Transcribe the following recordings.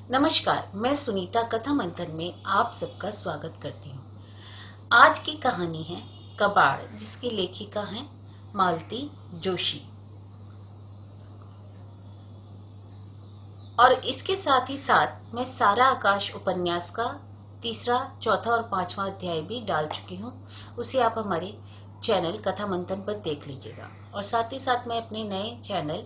नमस्कार, मैं सुनीता कथा मंथन में आप सबका स्वागत करती हूँ। आज की कहानी है कबाड़, जिसकी लेखिका हैं मालती जोशी। और इसके साथ ही साथ मैं सारा आकाश उपन्यास का तीसरा, चौथा और पांचवा अध्याय भी डाल चुकी हूँ। उसे आप हमारे चैनल कथा मंथन पर देख लीजिएगा। और साथ ही साथ मैं अपने नए चैनल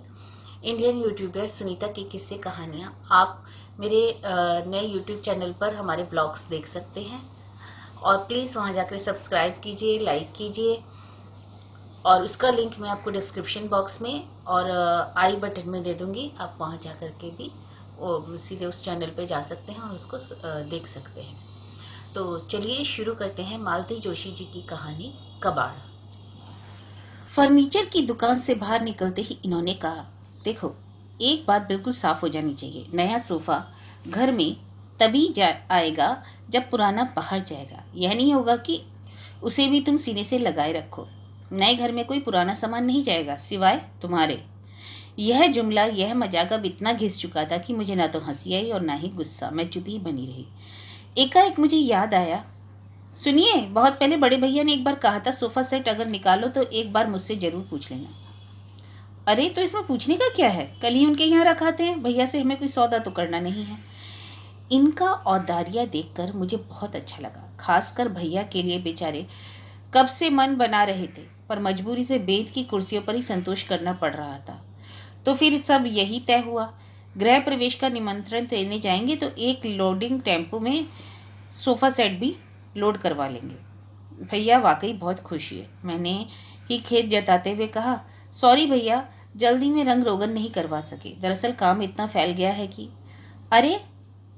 इंडियन यूट्यूबर सुनीता की किस्से कहानियाँ, आप मेरे नए यूट्यूब चैनल पर हमारे ब्लॉग्स देख सकते हैं। और प्लीज़ वहाँ जाकर सब्सक्राइब कीजिए, लाइक कीजिए। और उसका लिंक मैं आपको डिस्क्रिप्शन बॉक्स में और आई बटन में दे दूँगी। आप वहाँ जा कर के भी सीधे उस चैनल पे जा सकते हैं और उसको देख सकते हैं। तो चलिए शुरू करते हैं मालती जोशी जी की कहानी कबाड़। फर्नीचर की दुकान से बाहर निकलते ही इन्होंने कहा, देखो, एक बात बिल्कुल साफ हो जानी चाहिए। नया सोफा घर में तभी आएगा जब पुराना बाहर जाएगा। यह नहीं होगा कि उसे भी तुम सीने से लगाए रखो। नए घर में कोई पुराना सामान नहीं जाएगा सिवाय तुम्हारे। यह जुमला, यह मजाक अब इतना घिस चुका था कि मुझे ना तो हंसी आई और ना ही गुस्सा। मैं चुप ही बनी रही। एकाएक मुझे याद आया, सुनिए, बहुत पहले बड़े भैया ने एक बार कहा था, सोफा सेट अगर निकालो तो एक बार मुझसे जरूर पूछ लेना। अरे तो इसमें पूछने का क्या है? कल ही उनके यहाँ रखाते हैं। भैया से हमें कोई सौदा तो करना नहीं है। इनका औदार्य देखकर मुझे बहुत अच्छा लगा, खासकर भैया के लिए। बेचारे कब से मन बना रहे थे, पर मजबूरी से बेंत की कुर्सियों पर ही संतोष करना पड़ रहा था। तो फिर सब यही तय हुआ। गृह प्रवेश का निमंत्रण देने जाएंगे तो एक लोडिंग टेम्पो में सोफा सेट भी लोड करवा लेंगे। भैया वाकई बहुत खुश हुए। मैंने ही खेत जताते हुए कहा, सॉरी भैया, जल्दी में रंग रोगन नहीं करवा सके। दरअसल काम इतना फैल गया है कि। अरे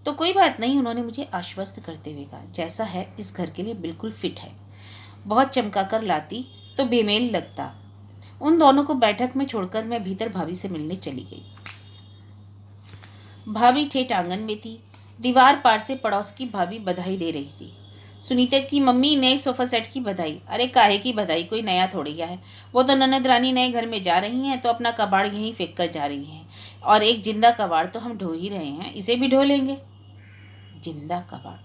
तो कोई बात नहीं, उन्होंने मुझे आश्वस्त करते हुए कहा, जैसा है इस घर के लिए बिल्कुल फिट है। बहुत चमका कर लाती तो बेमेल लगता। उन दोनों को बैठक में छोड़कर मैं भीतर भाभी से मिलने चली गई। भाभी ठेठ आंगन में थी। दीवार पार से पड़ोस की भाभी बधाई दे रही थी। सुनीता की मम्मी, नए सोफा सेट की बधाई। अरे काहे की बधाई, कोई नया थोड़ी है। वो तो ननद रानी नए घर में जा रही हैं तो अपना कबाड़ यहीं फेंक कर जा रही हैं। और एक जिंदा कबाड़ तो हम ढो ही रहे हैं, इसे भी ढो लेंगे। जिंदा कबाड़,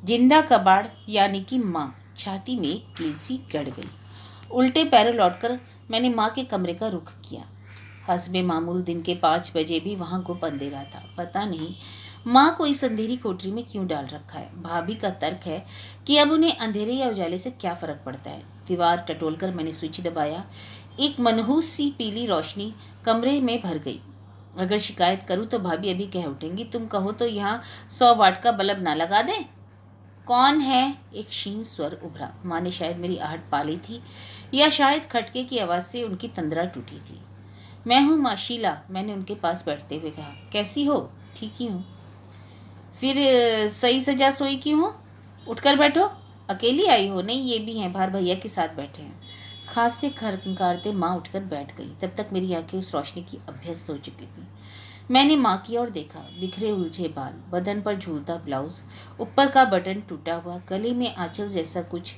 जिंदा कबाड़ यानी कि माँ। छाती में एक कील गड़ गई। उल्टे पैरों लौटकर मैंने माँ के कमरे का रुख किया। हस्बे मामूल दिन के 5 बजे भी वहाँ गुप अंधेरा था। पता नहीं माँ को इस अंधेरी कोठरी में क्यों डाल रखा है। भाभी का तर्क है कि अब उन्हें अंधेरे या उजाले से क्या फर्क पड़ता है। दीवार टटोलकर मैंने स्विच दबाया। एक मनहूस सी पीली रोशनी कमरे में भर गई। अगर शिकायत करूं तो भाभी अभी कह उठेंगी, तुम कहो तो यहाँ 100 वाट का बल्ब ना लगा दें। कौन है? एक क्षीण स्वर उभरा। माँ ने शायद मेरी आहट पा ली थी, या शायद खटके की आवाज से उनकी तंद्रा टूटी थी। मैं हूँ माँ शीला, मैंने उनके पास बैठते हुए कहा। कैसी हो? ठीक ही हूँ। फिर सही सजा सोई क्यों हो? उठकर बैठो। अकेली आई हो? नहीं, ये भी हैं, बाहर भैया के साथ बैठे हैं। खांसते खरखराते माँ उठकर बैठ गई। तब तक मेरी आंखें उस रोशनी की अभ्यस्त हो चुकी थी। मैंने माँ की ओर देखा। बिखरे उलझे बाल, बदन पर झूलता ब्लाउज, ऊपर का बटन टूटा हुआ, गले में आंचल जैसा कुछ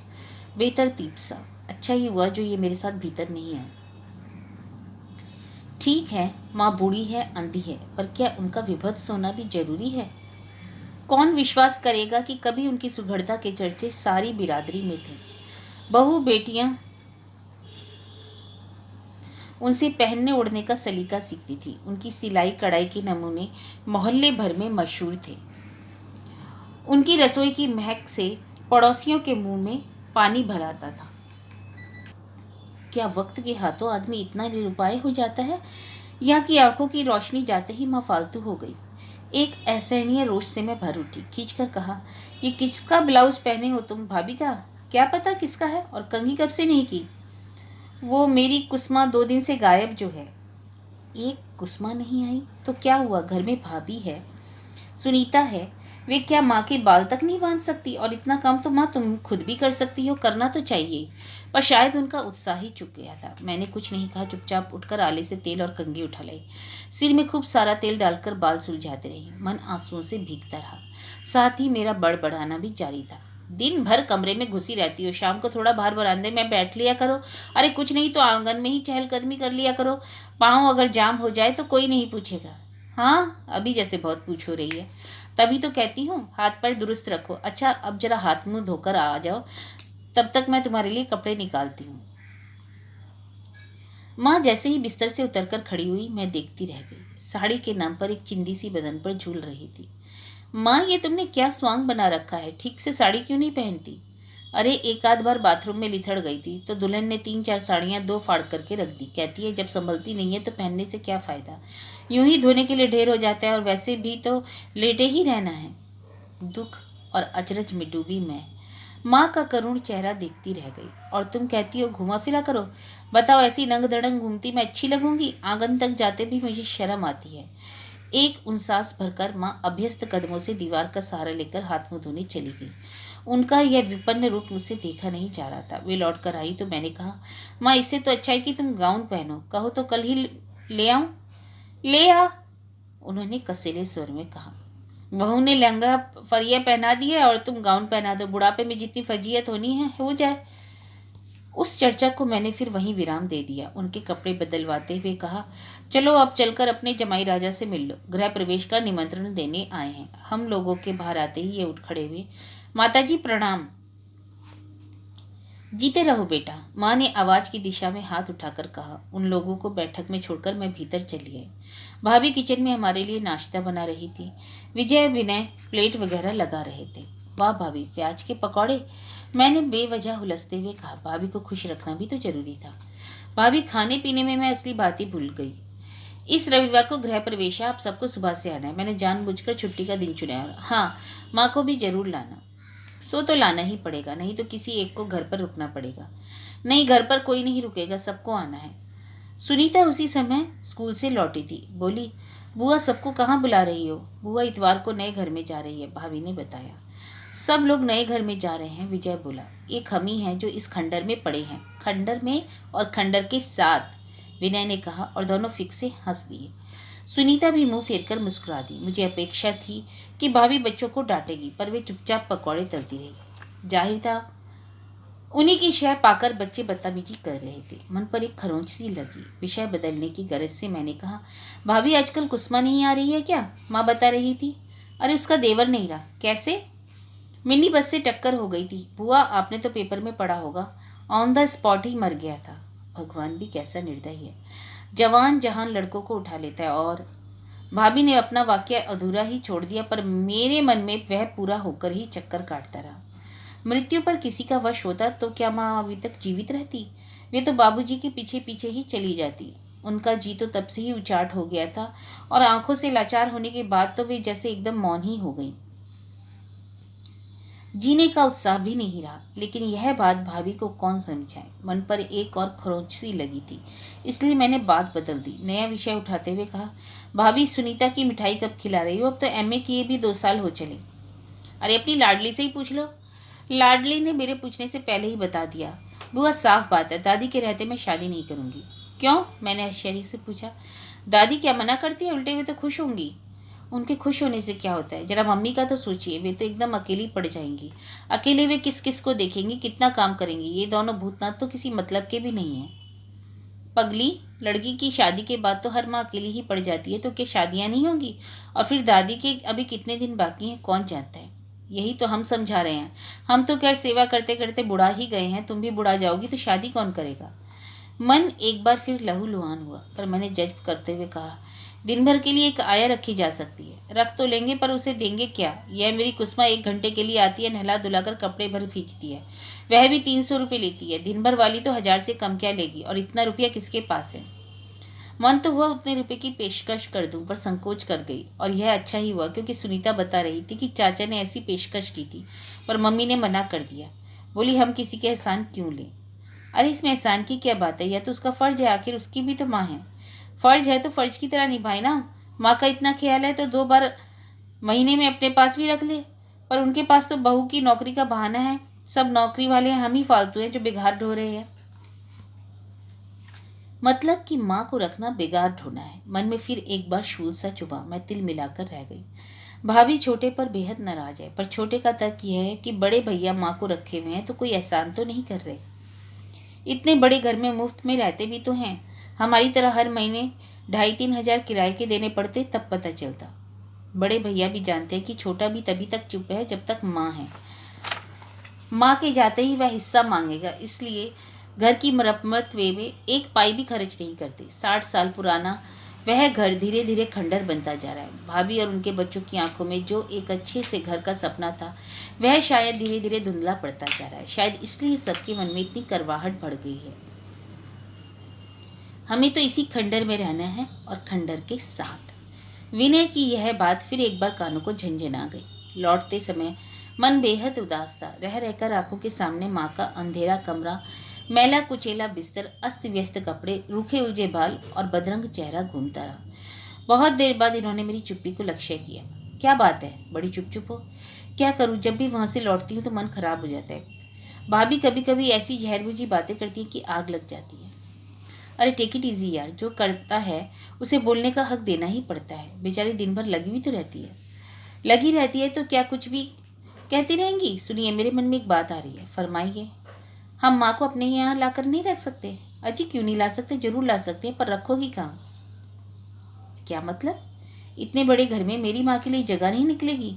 बेतरतीब सा। अच्छा ही हुआ जो ये मेरे साथ भीतर नहीं है। ठीक है, माँ बूढ़ी है, अंधी है, पर क्या उनका विभत्स होना भी जरूरी है? कौन विश्वास करेगा कि कभी उनकी सुघड़ता के चर्चे सारी बिरादरी में थे। बहू बेटियां उनसे पहनने ओढ़ने का सलीका सीखती थी। उनकी सिलाई कढ़ाई के नमूने मोहल्ले भर में मशहूर थे। उनकी रसोई की महक से पड़ोसियों के मुंह में पानी भर आता था। क्या वक्त के हाथों आदमी इतना निरुपाय हो जाता है, या कि आंखों की रोशनी जाते ही माँ फालतू हो गई? एक असहनीय रोष से मैं भर उठी। खींचकर कहा, ये किसका ब्लाउज पहने हो तुम? भाभी का? क्या पता किसका है। और कंघी कब से नहीं की? वो मेरी कुसुमा 2 दिन से गायब जो है। एक कुसुमा नहीं आई तो क्या हुआ? घर में भाभी है, सुनीता है। वे क्या माँ के बाल तक नहीं बांध सकती? और इतना काम तो माँ तुम खुद भी कर सकती हो, करना तो चाहिए। पर शायद उनका उत्साह ही चुक गया था। मैंने कुछ नहीं कहा, चुपचाप उठकर आले से तेल और कंघी उठा लाई। सिर में खूब सारा तेल डालकर बाल सुलझाते रहे। मन आंसुओं से भीगता रहा, साथ ही मेरा बड़बड़ाना भी जारी था। दिन भर कमरे में घुसी रहती हो, शाम को थोड़ा बाहर बरामदे में बैठ लिया करो। अरे कुछ नहीं तो आंगन में ही चहलकदमी कर लिया करो। पाँव अगर जाम हो जाए तो कोई नहीं पूछेगा। हाँ, अभी जैसे बहुत पूछ हो रही है। तभी तो कहती हूँ हाथ पैर दुरुस्त रखो। अच्छा, अब जरा हाथ मुंह धोकर आ जाओ, तब तक मैं तुम्हारे लिए कपड़े निकालती हूँ। माँ जैसे ही बिस्तर से उतरकर खड़ी हुई, मैं देखती रह गई। साड़ी के नाम पर एक चिंदी सी बदन पर झूल रही थी। माँ, ये तुमने क्या स्वांग बना रखा है? ठीक से साड़ी क्यों नहीं पहनती? अरे, एक आध बार बाथरूम में लिथड़ गई थी तो दुल्हन ने 3-4 साड़ियाँ दो फाड़ करके रख दी। कहती है जब संभलती नहीं है तो पहनने से क्या फ़ायदा, यूं ही धोने के लिए ढेर हो जाता है, और वैसे भी तो लेटे ही रहना है। दुख और अचरज में डूबी मैं माँ का करुण चेहरा देखती रह गई। और तुम कहती हो घुमा फिरा करो? बताओ, ऐसी नंग धड़ंग घूमती मैं अच्छी लगूंगी? आंगन तक जाते भी मुझे शर्म आती है। एक उनसास भरकर माँ अभ्यस्त कदमों से दीवार का सहारा लेकर हाथ मुंह धोने चली गई। उनका यह विपन्न रूप मुझसे देखा नहीं जा रहा था। वे लौट कर आई तो मैंने कहा, माँ इससे तो अच्छा है कि तुम गाउन पहनो। कहो तो कल ही ले आऊं? ले आ, उन्होंने कसीले स्वर में कहा। बहू ने लहंगा फरिया पहना दिया और तुम गाउन पहना दो। बुढ़ापे में जितनी फजीयत होनी है हो जाए। उस चर्चा को मैंने फिर वहीं विराम दे दिया। उनके कपड़े बदलवाते हुए कहा, चलो अब चलकर अपने जमाई राजा से मिल लो। गृह प्रवेश का निमंत्रण देने आए हैं। हम लोगों के बाहर आते ही ये उठ खड़े हुए। माताजी प्रणाम। जीते रहो बेटा, माँ ने आवाज की दिशा में हाथ उठाकर कहा। उन लोगों को बैठक में छोड़कर मैं भीतर चली आई। भाभी किचन में हमारे लिए नाश्ता बना रही थी। विजय विनय प्लेट वगैरह लगा रहे थे। वाह भाभी, प्याज के पकौड़े, मैंने बेवजह हुलसते हुए कहा। भाभी को खुश रखना भी तो जरूरी था। भाभी, खाने पीने में मैं असली बात ही भूल गई। इस रविवार को गृह प्रवेश है, आप सबको सुबह से आना है। मैंने जानबूझकर छुट्टी का दिन चुना है। हाँ, माँ को भी जरूर लाना। सो तो लाना ही पड़ेगा, नहीं तो किसी एक को घर पर रुकना पड़ेगा। नहीं, घर पर कोई नहीं रुकेगा, सबको आना है। सुनीता उसी समय स्कूल से लौटी थी। बोली, बुआ सबको कहाँ बुला रही हो? बुआ इतवार को नए घर में जा रही है, भाभी ने बताया। सब लोग नए घर में जा रहे हैं, विजय बोला। एक हम ही हैं जो इस खंडर में पड़े हैं। खंडर में और खंडर के साथ, विनय ने कहा, और दोनों फिक्स से हंस दिए। सुनीता भी मुंह फेरकर मुस्कुरा दी। मुझे अपेक्षा थी कि भाभी बच्चों को डांटेगी, पर वे चुपचाप पकौड़े तलती रही। जाहिर था उन्हीं की शय पाकर बच्चे बदतमीजी कर रहे थे। मन पर एक खरोंच सी लगी। विषय बदलने की गरज से मैंने कहा, भाभी आजकल कुसुमा नहीं आ रही है क्या? माँ बता रही थी। अरे उसका देवर नहीं रहा। कैसे? मिनी बस से टक्कर हो गई थी। बुआ, आपने तो पेपर में पढ़ा होगा, ऑन द स्पॉट ही मर गया था। भगवान भी कैसा निर्दयी है, जवान जहान लड़कों को उठा लेता है। और भाभी ने अपना वाक्य अधूरा ही छोड़ दिया, पर मेरे मन में वह पूरा होकर ही चक्कर काटता रहा। मृत्यु पर किसी का वश होता तो क्या माँ अभी तक जीवित रहती? वे तो बाबूजी के पीछे पीछे ही चली जाती। उनका जी तो तब से ही उचाट हो गया था, और आंखों से लाचार होने के बाद तो वे जैसे एकदम मौन ही हो गई। जीने का उत्साह भी नहीं रहा। लेकिन यह बात भाभी को कौन समझाए? मन पर एक और खरोंच सी लगी थी, इसलिए मैंने बात बदल दी। नया विषय उठाते हुए कहा, भाभी सुनीता की मिठाई कब खिला रही हो? अब तो एमए किए भी 2 साल हो चले। अरे अपनी लाडली से ही पूछ लो। लाडली ने मेरे पूछने से पहले ही बता दिया। बुआ, साफ बात है, दादी के रहते मैं शादी नहीं करूंगी। क्यों? मैंने आश्चर्य से पूछा। दादी क्या मना करती है? उल्टे वे तो खुश होंगी। उनके खुश होने से क्या होता है? जरा मम्मी का तो सोचिए, वे तो एकदम अकेली पड़ जाएंगी। अकेले वे किस किस को देखेंगी, कितना काम करेंगी? ये दोनों भूतनाथ तो किसी मतलब के भी नहीं है। पगली, लड़की की शादी के बाद तो हर माँ अकेली ही पड़ जाती है, तो क्या शादियाँ नहीं होंगी? और फिर दादी के अभी कितने दिन बाकी हैं कौन जानता है। यही तो हम समझा रहे हैं। हम तो क्या सेवा करते करते बुढ़ा ही गए हैं, तुम भी बुढ़ा जाओगी तो शादी कौन करेगा? मन एक बार फिर लहूलुहान हुआ, पर मैंने जज करते हुए कहा, दिन भर के लिए एक आया रखी जा सकती है। रख तो लेंगे, पर उसे देंगे क्या? यह मेरी कुसुमा 1 घंटे के लिए आती है, नहला धुलाकर कपड़े भर खींचती है, वह भी 300 रुपये लेती है। दिन भर वाली तो 1000 से कम क्या लेगी, और इतना रुपया किसके पास है? मन तो हुआ उतने रुपए की पेशकश कर दूं, पर संकोच कर गई। और यह अच्छा ही हुआ, क्योंकि सुनीता बता रही थी कि चाचा ने ऐसी पेशकश की थी, पर मम्मी ने मना कर दिया। बोली, हम किसी के एहसान क्यों लें? अरे इसमें एहसान की क्या बात है? यह तो उसका फर्ज है, आखिर उसकी भी तो माँ है। फर्ज है तो फर्ज की तरह निभाए ना। माँ का इतना ख्याल है तो 2 बार महीने में अपने पास भी रख ले। पर उनके पास तो बहू की नौकरी का बहाना है। सब नौकरी वाले हैं, हम ही फालतू हैं जो बिगाड़ ढो रहे हैं। मतलब कि माँ को रखना बेगार ढोना है। मन में फिर एक बार शूल सा चुभा। मैं तिल मिलाकर रह गई। भाभी छोटे पर बेहद नाराज है, पर छोटे का तर्क यह है कि बड़े भैया माँ को रखे हुए हैं तो कोई एहसान तो नहीं कर रहे। इतने बड़े घर में मुफ्त में रहते भी तो हैं, हमारी तरह हर महीने 2,500-3,000 किराए के देने पड़ते, तब पता चलता। बड़े भैया भी जानते हैं कि छोटा भी तभी तक चुप है जब तक माँ है। माँ के जाते ही वह हिस्सा मांगेगा, इसलिए घर की मरम्मत वे में एक पाई भी खर्च नहीं करते। 60 साल पुराना वह घर धीरे धीरे खंडर बनता जा रहा है। भाभी और उनके बच्चों की आंखों में जो एक अच्छे से घर का सपना था, वह शायद धीरे धीरे धुंधला पड़ता जा रहा है। शायद इसलिए सबके मन में इतनी करवाहट बढ़ गई है। हमें तो इसी खंडर में रहना है और खंडर के साथ। विनय की यह बात फिर एक बार कानों को झंझना गई। लौटते समय मन बेहद उदास था। रह रहकर आंखों के सामने माँ का अंधेरा कमरा, मैला कुचेला बिस्तर, अस्त व्यस्त कपड़े, रूखे उलझे बाल और बदरंग चेहरा घूमता रहा। बहुत देर बाद इन्होंने मेरी चुप्पी को लक्ष्य किया। क्या बात है, बड़ी चुप चुप हो? क्या करूँ, जब भी वहाँ से लौटती हूँ तो मन खराब हो जाता है। भाभी कभी कभी ऐसी जहरबुझी बातें करती है कि आग लग जाती है। अरे टेक इट इजी यार, जो करता है उसे बोलने का हक देना ही पड़ता है। बेचारी दिन भर लगी हुई तो रहती है। लगी रहती है तो क्या कुछ भी कहती रहेंगी? सुनिए, मेरे मन में एक बात आ रही है, फरमाइए। हम माँ को अपने यहाँ लाकर नहीं रख सकते? अजी क्यों नहीं ला सकते? जरूर ला सकते हैं, पर रखोगी कहाँ? क्या मतलब? इतने बड़े घर में मेरी माँ के लिए जगह नहीं निकलेगी?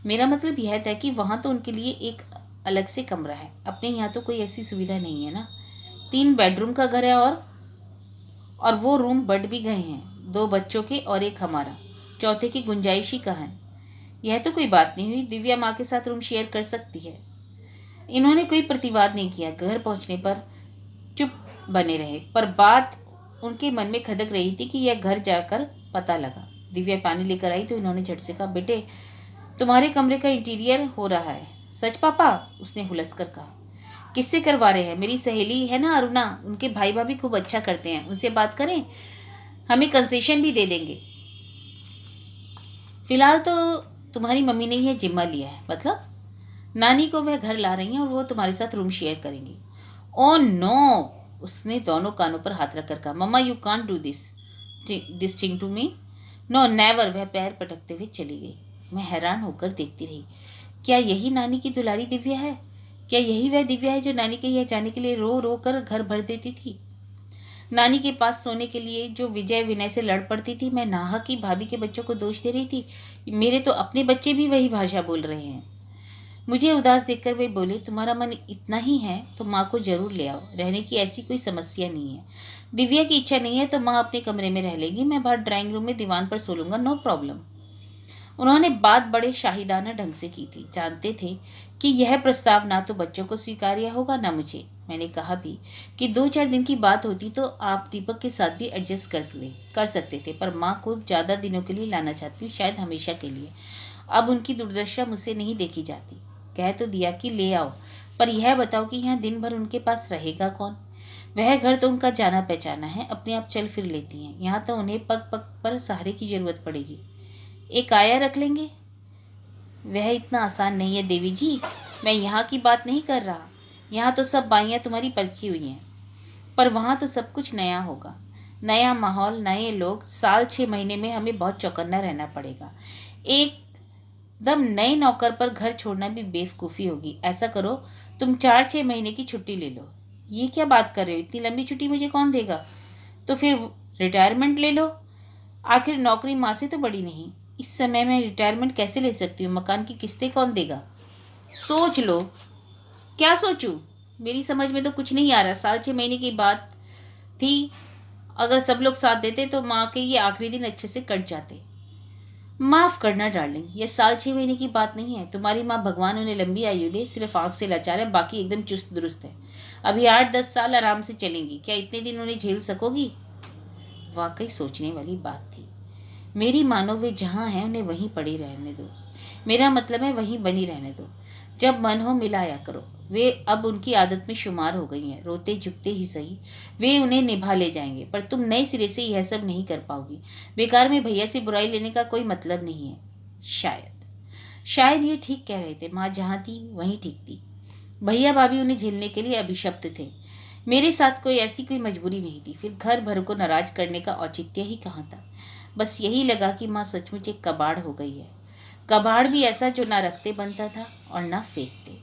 मेरा मतलब यह था कि वहाँ तो उनके लिए एक अलग से कमरा है, अपने यहाँ तो कोई ऐसी सुविधा नहीं है ना। 3 बेडरूम का घर है और वो रूम बढ़ भी गए हैं, 2 बच्चों के और एक हमारा, चौथे की गुंजाइश ही कहाँ है? यह तो कोई बात नहीं हुई, दिव्या माँ के साथ रूम शेयर कर सकती है। इन्होंने कोई प्रतिवाद नहीं किया। घर पहुंचने पर चुप बने रहे, पर बात उनके मन में खदक रही थी कि यह घर जाकर पता लगा। दिव्या पानी लेकर आई तो इन्होंने झट से कहा, बेटे तुम्हारे कमरे का इंटीरियर हो रहा है। सच पापा? उसने हुलस कर कहा। किससे करवा रहे हैं? मेरी सहेली है ना अरुणा, उनके भाई भाभी खूब अच्छा करते हैं, उनसे बात करें, हमें कंसेशन भी दे देंगे। फिलहाल तो तुम्हारी मम्मी ने यह जिम्मा लिया है। मतलब? नानी को वह घर ला रही हैं और वो तुम्हारे साथ रूम शेयर करेंगी। Oh no! उसने दोनों कानों पर हाथ रखकर कहा, mamma you can't do this thing to me. No never. वह पैर पटकते हुए चली गई। मैं हैरान होकर देखती रही। क्या यही नानी की दुलारी दिव्या है? क्या यही वह दिव्या है जो नानी के यहाँ जाने के लिए रो रो कर घर भर देती थी? नानी के पास सोने के लिए जो विजय विनय से लड़ पड़ती थी? मैं नाहक की भाभी के बच्चों को दोष दे रही थी। मेरे तो अपने बच्चे भी वही भाषा बोल रहे हैं। मुझे उदास देखकर वे बोले, तुम्हारा मन इतना ही है तो माँ को जरूर ले आओ, रहने की ऐसी कोई समस्या नहीं है। दिव्या की इच्छा नहीं है तो माँ अपने कमरे में रह लेगी, मैं बाहर ड्राइंग रूम में दीवान पर सो लूंगा, नो प्रॉब्लम। उन्होंने बात बड़े शाहिदाना ढंग से की थी। जानते थे कि यह प्रस्ताव ना तो बच्चों को स्वीकार्य होगा ना मुझे। मैंने कहा भी कि 2-4 दिन की बात होती तो आप दीपक के साथ भी एडजस्ट कर सकते थे, पर माँ को ज़्यादा दिनों के लिए लाना चाहती हूँ, शायद हमेशा के लिए। अब उनकी दुर्दशा मुझसे नहीं देखी जाती। कह तो दिया कि ले आओ, पर यह बताओ कि यहाँ दिन भर उनके पास रहेगा कौन? वह घर तो उनका जाना पहचाना है, अपने आप चल फिर लेती हैं। यहाँ तो उन्हें पग पग पर सहारे की जरूरत पड़ेगी। एक आया रख लेंगे। वह इतना आसान नहीं है देवी जी, मैं यहाँ की बात नहीं कर रहा। यहाँ तो सब बाइयाँ तुम्हारी परखी हुई हैं, पर वहाँ तो सब कुछ नया होगा। नया माहौल, नए लोग। साल 6 महीने में हमें बहुत चौकन्ना रहना पड़ेगा। एकदम नए नौकर पर घर छोड़ना भी बेवकूफ़ी होगी। ऐसा करो, तुम 4-6 महीने की छुट्टी ले लो। ये क्या बात कर रहे हो? इतनी लंबी छुट्टी मुझे कौन देगा? तो फिर रिटायरमेंट ले लो। आखिर नौकरी माँ से तो बड़ी नहीं। इस समय मैं रिटायरमेंट कैसे ले सकती हूँ? मकान की किस्तें कौन देगा? सोच लो। क्या सोचूं? मेरी समझ में तो कुछ नहीं आ रहा। साल 6 महीने की बात थी, अगर सब लोग साथ देते तो माँ के ये आखिरी दिन अच्छे से कट जाते। माफ़ करना डार्लिंग, ये साल 6 महीने की बात नहीं है। तुम्हारी माँ, भगवान उन्हें लंबी आयु दे, सिर्फ आँख से लाचार है, बाकी एकदम चुस्त दुरुस्त है। अभी 8-10 साल आराम से चलेंगी। क्या इतने दिन उन्हें झेल सकोगी? वाकई सोचने वाली बात थी। मेरी मानो वे जहाँ हैं उन्हें वहीं पड़ी रहने दो। मेरा मतलब है वहीं बनी रहने दो। जब मन हो मिलाया करो। वे अब उनकी आदत में शुमार हो गई हैं। रोते झुकते ही सही, वे उन्हें निभा ले जाएंगे, पर तुम नए सिरे से यह सब नहीं कर पाओगी। बेकार में भैया से बुराई लेने का कोई मतलब नहीं है। शायद ये ठीक कह रहे थे। माँ जहाँ थी वहीं ठीक थी। भैया भाभी उन्हें झेलने के लिए अभिशप्त थे। मेरे साथ कोई मजबूरी नहीं थी। फिर घर भर को नाराज करने का औचित्य ही कहाँ था। बस यही लगा कि माँ सचमुच एक कबाड़ हो गई है। कबाड़ भी ऐसा जो ना रखते बनता था और ना फेंकते।